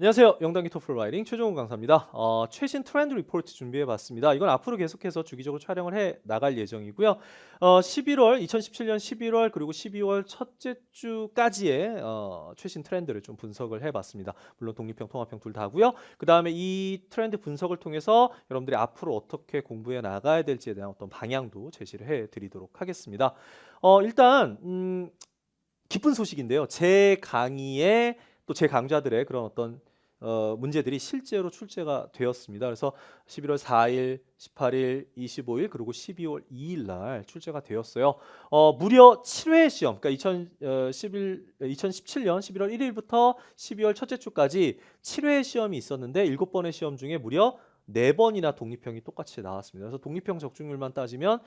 안녕하세요. 영단기 토플 라이딩 최종훈 강사입니다. 최신 트렌드 리포트 준비해봤습니다. 이건 앞으로 계속해서 주기적으로 촬영을 해 나갈 예정이고요. 2017년 11월 그리고 12월 첫째 주까지의 최신 트렌드를 좀 분석을 해봤습니다. 물론 독립형, 통합형 둘 다고요. 그 다음에 이 트렌드 분석을 통해서 여러분들이 앞으로 어떻게 공부해 나가야 될지에 대한 어떤 방향도 제시를 해드리도록 하겠습니다. 일단 기쁜 소식인데요. 제 강의에 또 제 강좌들의 그런 어떤 문제들이 실제로 출제가 되었습니다. 그래서 11월 4일, 18일, 25일 그리고 12월 2일 날 출제가 되었어요. 무려 7회 시험, 그러니까 2017년 11월 1일부터 12월 첫째 주까지 7회 시험이 있었는데 7번의 시험 중에 무려 4번이나 독립형이 똑같이 나왔습니다. 그래서 독립형 적중률만 따지면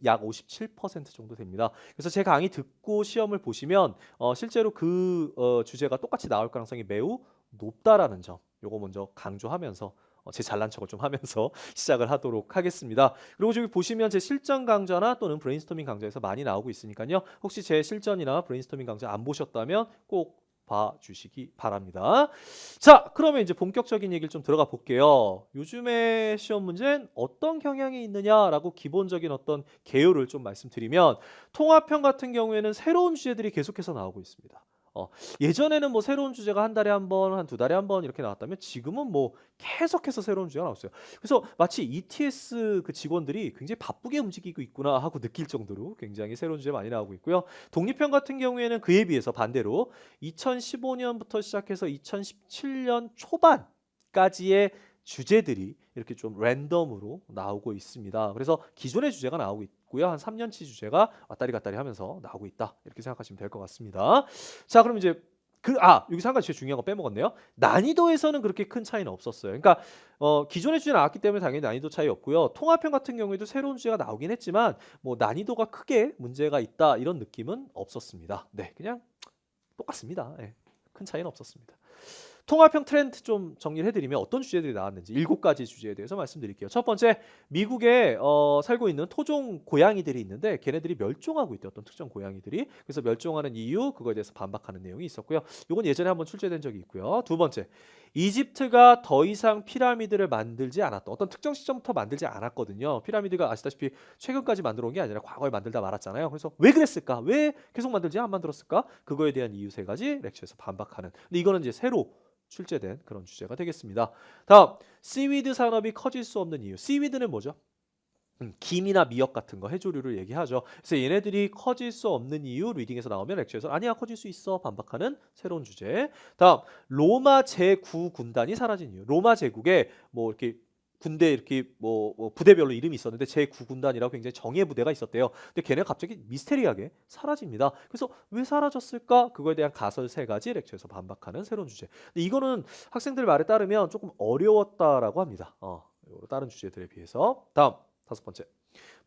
약 57% 정도 됩니다. 그래서 제 강의 듣고 시험을 보시면 실제로 그 주제가 똑같이 나올 가능성이 매우 높다라는 점, 요거 먼저 강조하면서 제 잘난 척을 좀 하면서 시작을 하도록 하겠습니다. 그리고 저기 보시면 제 실전 강좌나 또는 브레인스토밍 강좌에서 많이 나오고 있으니까요. 혹시 제 실전이나 브레인스토밍 강좌 안 보셨다면 꼭 봐주시기 바랍니다. 자, 그러면 이제 본격적인 얘기를 좀 들어가 볼게요. 요즘에 시험 문제는 어떤 경향이 있느냐라고 기본적인 어떤 개요를 좀 말씀드리면 통합형 같은 경우에는 새로운 주제들이 계속해서 나오고 있습니다. 예전에는 뭐 새로운 주제가 한 달에 한 번, 한 두 달에 한 번 이렇게 나왔다면 지금은 뭐 계속해서 새로운 주제가 나왔어요. 그래서 마치 ETS 그 직원들이 굉장히 바쁘게 움직이고 있구나 하고 느낄 정도로 굉장히 새로운 주제 많이 나오고 있고요. 독립형 같은 경우에는 그에 비해서 반대로 2015년부터 시작해서 2017년 초반까지의 주제들이 이렇게 좀 랜덤으로 나오고 있습니다. 그래서 기존의 주제가 나오고 있고요. 한 3년치 주제가 왔다리 갔다리 하면서 나오고 있다. 이렇게 생각하시면 될 것 같습니다. 자, 그럼 이제 여기서 한 가지 제일 중요한 거 빼먹었네요. 난이도에서는 그렇게 큰 차이는 없었어요. 그러니까 기존의 주제 나왔기 때문에 당연히 난이도 차이 없고요. 통합형 같은 경우에도 새로운 주제가 나오긴 했지만 뭐 난이도가 크게 문제가 있다 이런 느낌은 없었습니다. 네, 그냥 똑같습니다. 네, 큰 차이는 없었습니다. 통합형 트렌드 좀 정리를 해드리면 어떤 주제들이 나왔는지 7가지 주제에 대해서 말씀드릴게요. 첫 번째, 미국에 살고 있는 토종 고양이들이 있는데 걔네들이 멸종하고 있대요. 어떤 특정 고양이들이. 그래서 멸종하는 이유, 그거에 대해서 반박하는 내용이 있었고요. 이건 예전에 한번 출제된 적이 있고요. 두 번째, 이집트가 더 이상 피라미드를 만들지 않았다. 어떤 특정 시점부터 만들지 않았거든요. 피라미드가 아시다시피 최근까지 만들어 온 게 아니라 과거에 만들다 말았잖아요. 그래서 왜 그랬을까? 왜 계속 만들지 안 만들었을까? 그거에 대한 이유 3가지 렉처에서 반박하는. 근데 이거는 이제 새로 출제된 그런 주제가 되겠습니다. 다음, 씨위드 산업이 커질 수 없는 이유. 씨위드는 뭐죠? 김이나 미역 같은 거 해조류를 얘기하죠. 그래서 얘네들이 커질 수 없는 이유 리딩에서 나오면 렉처에서 아니야 커질 수 있어 반박하는 새로운 주제. 다음, 로마 제9군단이 사라진 이유. 로마 제국에 뭐 이렇게 군대 이렇게 뭐 부대별로 이름이 있었는데 제9군단이라고 굉장히 정예 부대가 있었대요. 근데 걔네가 갑자기 미스테리하게 사라집니다. 그래서 왜 사라졌을까? 그거에 대한 가설 3가지 렉처에서 반박하는 새로운 주제. 근데 이거는 학생들 말에 따르면 조금 어려웠다라고 합니다. 다른 주제들에 비해서. 다음, 5번째.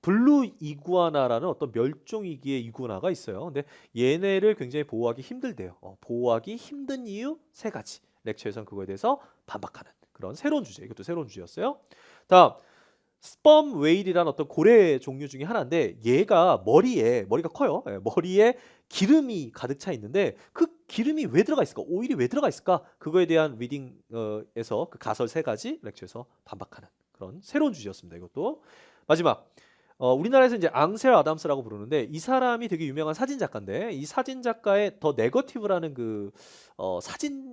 블루 이구아나라는 어떤 멸종위기의 이구아나가 있어요. 근데 얘네를 굉장히 보호하기 힘들대요. 보호하기 힘든 이유 3가지. 렉처에서는 그거에 대해서 반박하는 그런 새로운 주제. 이것도 새로운 주제였어요. 다음, 스펌 웨일이라는 어떤 고래 종류 중에 하나인데 얘가 머리가 커요. 예, 머리에 기름이 가득 차 있는데 그 기름이 왜 들어가 있을까? 오일이 왜 들어가 있을까? 그거에 대한 리딩에서 그 가설 3가지 렉처에서 반박하는 그런 새로운 주제였습니다. 이것도. 마지막, 우리나라에서 이제 앙셀 아담스라고 부르는데 이 사람이 되게 유명한 사진 작가인데 이 사진 작가의 더 네거티브라는 그 사진책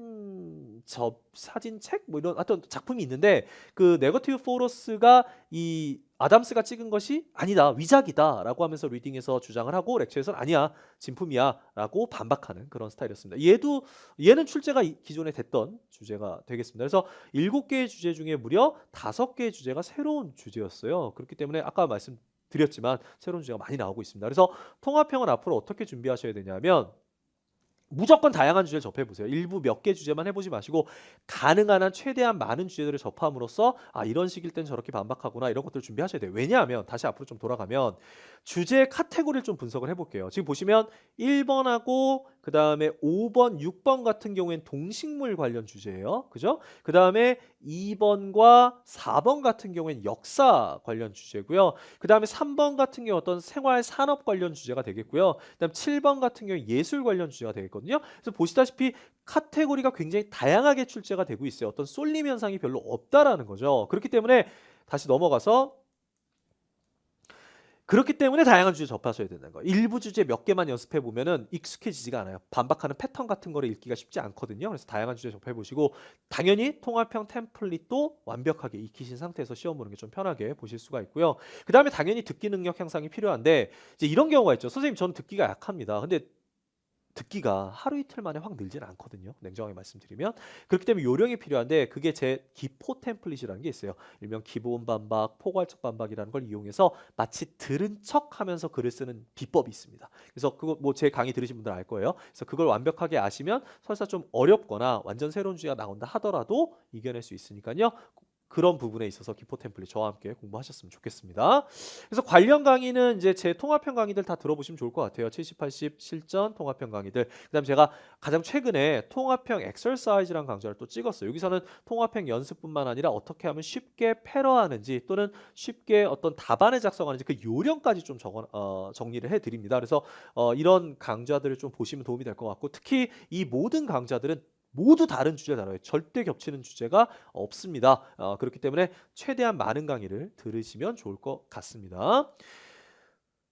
뭐 이런 어떤 작품이 있는데 그 네거티브 포러스가 이 아담스가 찍은 것이 아니다 위작이다라고 하면서 리딩에서 주장을 하고 렉처에서는 아니야 진품이야라고 반박하는 그런 스타일이었습니다. 얘는 출제가 기존에 됐던 주제가 되겠습니다. 그래서 7개의 주제 중에 무려 5개의 주제가 새로운 주제였어요. 그렇기 때문에 아까 말씀드렸지만 새로운 주제가 많이 나오고 있습니다. 그래서 통합형은 앞으로 어떻게 준비하셔야 되냐면 무조건 다양한 주제를 접해보세요. 일부 몇 개 주제만 해보지 마시고 가능한 한 최대한 많은 주제들을 접함으로써 이런 식일 땐 저렇게 반박하구나 이런 것들을 준비하셔야 돼요. 왜냐하면 다시 앞으로 좀 돌아가면 주제 카테고리를 좀 분석을 해볼게요. 지금 보시면 1번하고 그 다음에 5번, 6번 같은 경우엔 동식물 관련 주제예요. 그죠? 그 다음에 2번과 4번 같은 경우엔 역사 관련 주제고요. 그 다음에 3번 같은 경우 어떤 생활 산업 관련 주제가 되겠고요. 그 다음 7번 같은 경우 예술 관련 주제가 되겠거든요. 거거든요. 그래서 보시다시피 카테고리가 굉장히 다양하게 출제가 되고 있어요. 어떤 쏠림 현상이 별로 없다라는 거죠. 그렇기 때문에 다시 넘어가서 그렇기 때문에 다양한 주제 접하셔야 된다는 거예요. 일부 주제 몇 개만 연습해 보면은 익숙해지지가 않아요. 반박하는 패턴 같은 거를 읽기가 쉽지 않거든요. 그래서 다양한 주제 접해 보시고 당연히 통합형 템플릿도 완벽하게 익히신 상태에서 시험 보는 게 좀 편하게 보실 수가 있고요. 그다음에 당연히 듣기 능력 향상이 필요한데 이제 이런 경우가 있죠. 선생님 저는 듣기가 약합니다. 근데 듣기가 하루 이틀 만에 확 늘지는 않거든요. 냉정하게 말씀드리면. 그렇기 때문에 요령이 필요한데 그게 제 기포 템플릿이라는 게 있어요. 일명 기본 반박, 포괄적 반박이라는 걸 이용해서 마치 들은 척하면서 글을 쓰는 비법이 있습니다. 그래서 그거 뭐 제 강의 들으신 분들 알 거예요. 그래서 그걸 완벽하게 아시면 설사 좀 어렵거나 완전 새로운 주제가 나온다 하더라도 이겨낼 수 있으니까요. 그런 부분에 있어서 기포 템플릿 저와 함께 공부하셨으면 좋겠습니다. 그래서 관련 강의는 이제 제 통합형 강의들 다 들어보시면 좋을 것 같아요. 70, 80 실전 통합형 강의들. 그다음 제가 가장 최근에 통합형 엑서사이즈라는 강좌를 또 찍었어요. 여기서는 통합형 연습뿐만 아니라 어떻게 하면 쉽게 패러하는지 또는 쉽게 어떤 답안을 작성하는지 그 요령까지 좀 정리를 해드립니다. 그래서 이런 강좌들을 좀 보시면 도움이 될 것 같고 특히 이 모든 강좌들은 모두 다른 주제 다뤄요. 절대 겹치는 주제가 없습니다. 그렇기 때문에 최대한 많은 강의를 들으시면 좋을 것 같습니다.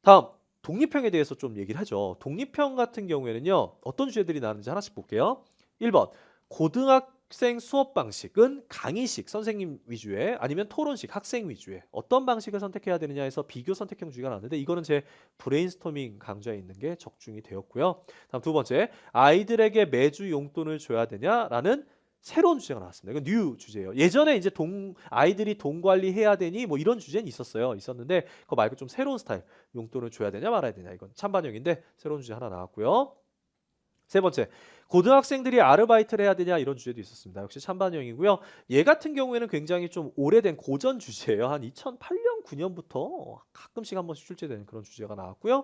다음 독립형에 대해서 좀 얘기를 하죠. 독립형 같은 경우에는요. 어떤 주제들이 나오는지 하나씩 볼게요. 1번 고등학생 수업 방식은 강의식 선생님 위주의 아니면 토론식 학생 위주의 어떤 방식을 선택해야 되느냐 해서 비교 선택형 주제가 나왔는데 이거는 제 브레인스토밍 강좌에 있는 게 적중이 되었고요. 다음 두 번째 아이들에게 매주 용돈을 줘야 되냐라는 새로운 주제가 나왔습니다. 이건 뉴 주제예요. 예전에 이제 아이들이 돈 관리해야 되니 뭐 이런 주제는 있었는데 그거 말고 좀 새로운 스타일 용돈을 줘야 되냐 말아야 되냐 이건 찬반영인데 새로운 주제 하나 나왔고요. 세 번째, 고등학생들이 아르바이트를 해야 되냐 이런 주제도 있었습니다. 역시 찬반영이고요. 얘 같은 경우에는 굉장히 좀 오래된 고전 주제예요. 한 2008년, 9년부터 가끔씩 한 번씩 출제되는 그런 주제가 나왔고요.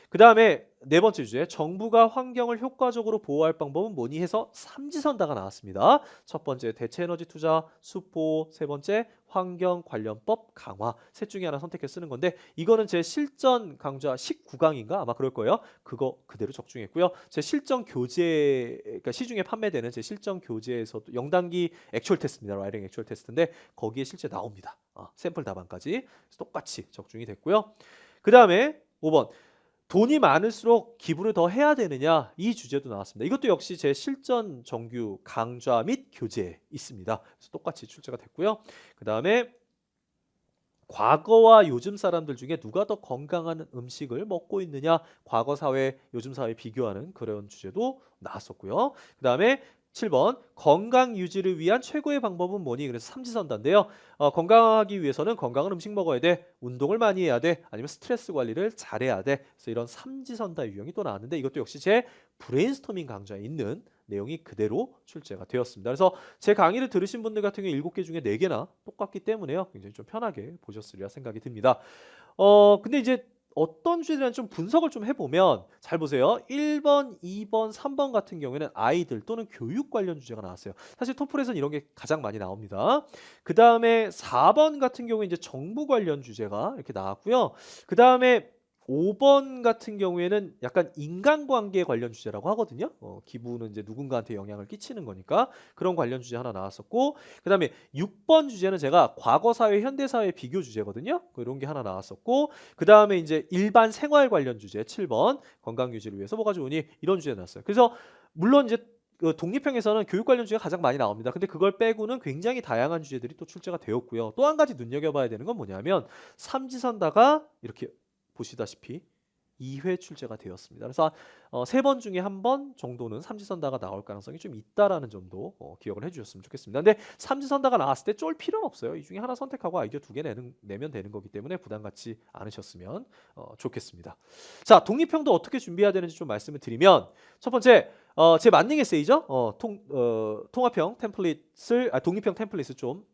그 다음에 네 번째 주제, 정부가 환경을 효과적으로 보호할 방법은 뭐니 해서 삼지선다가 나왔습니다. 첫 번째, 대체에너지 투자, 수포, 세 번째, 환경 관련법 강화. 셋 중에 하나 선택해서 쓰는 건데 이거는 제 실전 강좌 19강인가 아마 그럴 거예요. 그거 그대로 적중했고요. 제 실전 교재, 그러니까 시중에 판매되는 제 실전 교재에서도 0단기 액츄얼 테스트입니다. 라이팅 액츄얼 테스트인데 거기에 실제 나옵니다. 샘플 답안까지 똑같이 적중이 됐고요. 그 다음에 5번. 돈이 많을수록 기부를 더 해야 되느냐 이 주제도 나왔습니다. 이것도 역시 제 실전 정규 강좌 및 교재에 있습니다. 그래서 똑같이 출제가 됐고요. 그 다음에 과거와 요즘 사람들 중에 누가 더 건강한 음식을 먹고 있느냐 과거 사회, 요즘 사회 비교하는 그런 주제도 나왔었고요. 그 다음에 7번 건강 유지를 위한 최고의 방법은 뭐니? 그래서 삼지선다인데요. 건강하기 위해서는 건강한 음식 먹어야 돼. 운동을 많이 해야 돼. 아니면 스트레스 관리를 잘해야 돼. 그래서 이런 삼지선다 유형이 또 나왔는데 이것도 역시 제 브레인스토밍 강좌에 있는 내용이 그대로 출제가 되었습니다. 그래서 제 강의를 들으신 분들 같은 경우 7개 중에 4개나 똑같기 때문에요. 굉장히 좀 편하게 보셨으리라 생각이 듭니다. 근데 이제 어떤 주제에 대한 좀 분석을 좀 해보면 잘 보세요. 1번, 2번, 3번 같은 경우에는 아이들 또는 교육 관련 주제가 나왔어요. 사실 토플에서는 이런 게 가장 많이 나옵니다. 그 다음에 4번 같은 경우에 이제 정부 관련 주제가 이렇게 나왔고요. 그 다음에 5번 같은 경우에는 약간 인간관계 관련 주제라고 하거든요. 기부는 이제 누군가한테 영향을 끼치는 거니까 그런 관련 주제 하나 나왔었고 그 다음에 6번 주제는 제가 과거사회, 현대사회 비교 주제거든요. 이런 게 하나 나왔었고 그 다음에 이제 일반 생활 관련 주제 7번 건강 유지를 위해서 뭐가 좋으니 이런 주제 나왔어요. 그래서 물론 이제 독립형에서는 교육 관련 주제가 가장 많이 나옵니다. 근데 그걸 빼고는 굉장히 다양한 주제들이 또 출제가 되었고요. 또 한 가지 눈여겨봐야 되는 건 뭐냐면 삼지선다가 이렇게 보시다시피 2회 출제가 되었습니다. 그래서 3번 중에 1번 정도는 삼지선다가 나올 가능성이 좀 있다라는 점도 기억을 해주셨으면 좋겠습니다. 근데 삼지선다가 나왔을 때 쫄 필요는 없어요. 이 중에 하나 선택하고 아이디어 2개 내면 되는 거기 때문에 부담 갖지 않으셨으면 좋겠습니다. 자, 독립형도 어떻게 준비해야 되는지 좀 말씀을 드리면 첫 번째 제 만능 에세이죠. 통합형 템플릿을 독립형 템플릿을 좀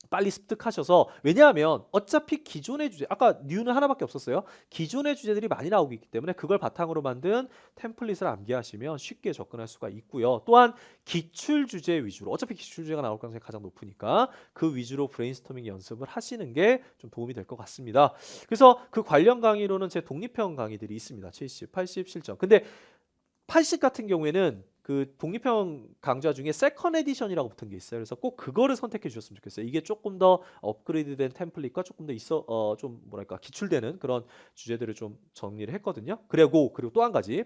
빨리 습득하셔서 왜냐하면 어차피 기존의 주제 아까 뉴는 하나밖에 없었어요. 기존의 주제들이 많이 나오고 있기 때문에 그걸 바탕으로 만든 템플릿을 암기하시면 쉽게 접근할 수가 있고요. 또한 기출 주제 위주로 어차피 기출 주제가 나올 가능성이 가장 높으니까 그 위주로 브레인스토밍 연습을 하시는 게 좀 도움이 될 것 같습니다. 그래서 그 관련 강의로는 제 독립형 강의들이 있습니다. 70, 80 실전. 근데 80 같은 경우에는 그 독립형 강좌 중에 세컨 에디션이라고 붙은 게 있어요. 그래서 꼭 그거를 선택해 주셨으면 좋겠어요. 이게 조금 더 업그레이드된 템플릿과 조금 더 좀 뭐랄까 기출되는 그런 주제들을 좀 정리를 했거든요. 그리고 또 한 가지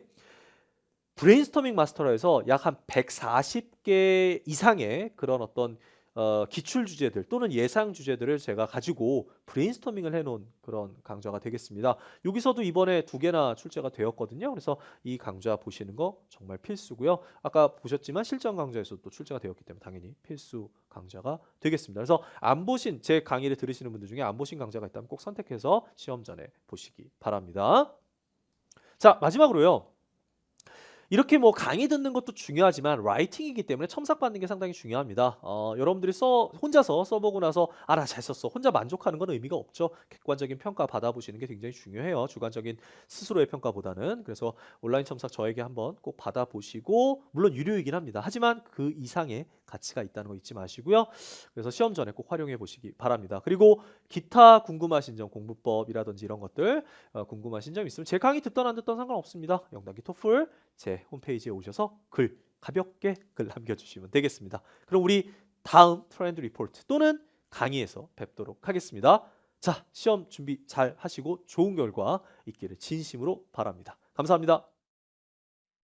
브레인스토밍 마스터라 해서 약 한 140개 이상의 그런 어떤 기출 주제들 또는 예상 주제들을 제가 가지고 브레인스토밍을 해놓은 그런 강좌가 되겠습니다. 여기서도 이번에 2개나 출제가 되었거든요. 그래서 이 강좌 보시는 거 정말 필수고요. 아까 보셨지만 실전 강좌에서도 또 출제가 되었기 때문에 당연히 필수 강좌가 되겠습니다. 그래서 안 보신 제 강의를 들으시는 분들 중에 안 보신 강좌가 있다면 꼭 선택해서 시험 전에 보시기 바랍니다. 자, 마지막으로요. 이렇게 뭐 강의 듣는 것도 중요하지만 라이팅이기 때문에 첨삭받는 게 상당히 중요합니다. 여러분들이 혼자서 써보고 나서 나 잘 썼어. 혼자 만족하는 건 의미가 없죠. 객관적인 평가 받아보시는 게 굉장히 중요해요. 주관적인 스스로의 평가보다는. 그래서 온라인 첨삭 저에게 한번 꼭 받아보시고 물론 유료이긴 합니다. 하지만 그 이상의 가치가 있다는 거 잊지 마시고요. 그래서 시험 전에 꼭 활용해 보시기 바랍니다. 그리고 기타 궁금하신 점, 공부법이라든지 이런 것들 궁금하신 점 있으면 제 강의 듣던 안 듣던 상관없습니다. 영단기 토플 제 홈페이지에 오셔서 가볍게 글 남겨주시면 되겠습니다. 그럼 우리 다음 트렌드 리포트 또는 강의에서 뵙도록 하겠습니다. 자, 시험 준비 잘 하시고 좋은 결과 있기를 진심으로 바랍니다. 감사합니다.